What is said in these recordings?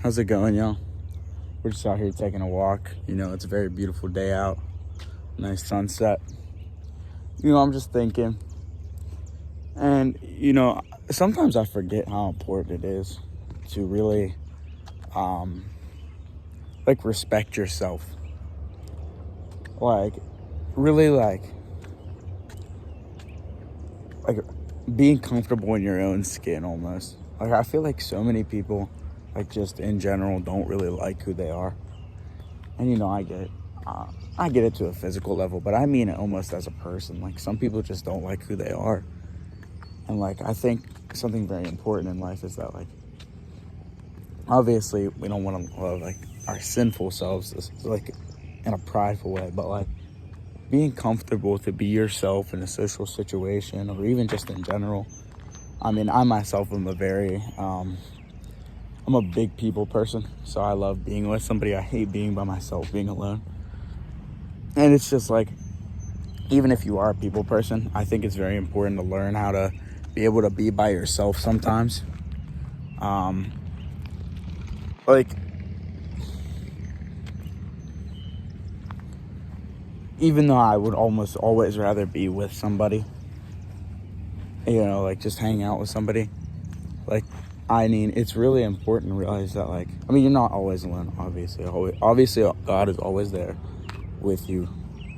How's it going, y'all? We're just out here taking a walk. It's a very beautiful day out. Nice sunset. I'm just thinking. And, sometimes I forget how important it is to really, respect yourself. Really, being comfortable in your own skin almost. I feel like so many people, just in general, don't really like who they are. And, I get it to a physical level, but I mean it almost as a person. Some people just don't like who they are. And, I think something very important in life is that, obviously we don't want to love, our sinful selves, in a prideful way, but, being comfortable to be yourself in a social situation or even just in general. I mean, I myself am I'm a big people person, so I love being with somebody. I hate being by myself, being alone. And it's just even if you are a people person, I think it's very important to learn how to be able to be by yourself sometimes. Even though I would almost always rather be with somebody, just hang out with somebody, it's really important to realize that, you're not always alone, obviously. Obviously, God is always there with you,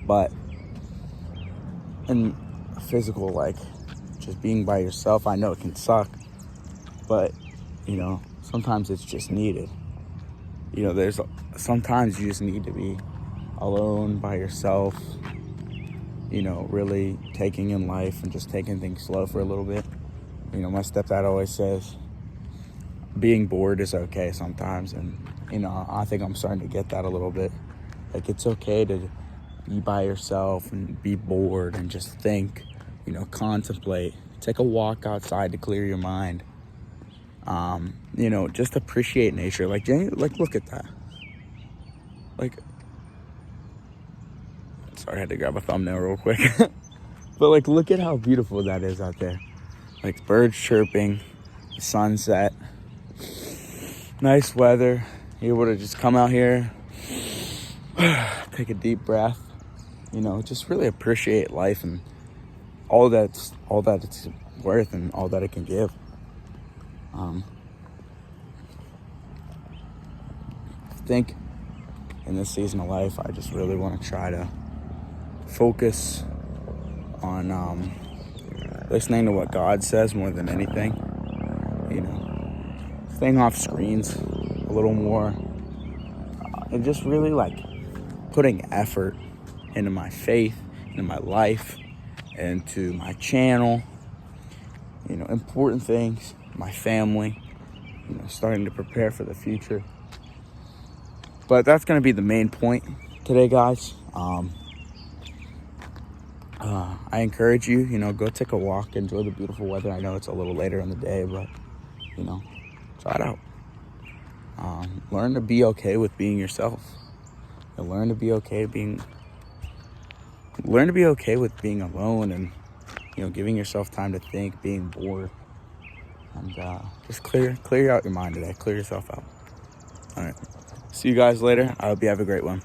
but in physical, just being by yourself, I know it can suck, but, sometimes it's just needed. Sometimes you just need to be alone by yourself, really taking in life and just taking things slow for a little bit. My stepdad always says being bored is okay sometimes, and I think I'm starting to get that a little bit. It's okay to be by yourself and be bored and just think, contemplate, take a walk outside to clear your mind. Just appreciate nature. Look at that. Sorry, I had to grab a thumbnail real quick. But look at how beautiful that is out there. Birds chirping, the sunset, nice weather. You're able to just come out here, take a deep breath, just really appreciate life and all that it's worth and all that it can give. I think in this season of life, I just really want to try to focus on listening to what God says more than anything. Staying off screens a little more, and just really putting effort into my faith, into my life, into my channel. Important things, my family. Starting to prepare for the future. But that's going to be the main point today, guys. I encourage you, go take a walk, enjoy the beautiful weather. I know it's a little later in the day, but, try it out. Learn to be okay with being yourself. Learn to be okay with being alone and, giving yourself time to think, being bored. And just clear out your mind today. Clear yourself out. All right. See you guys later. I hope you have a great one.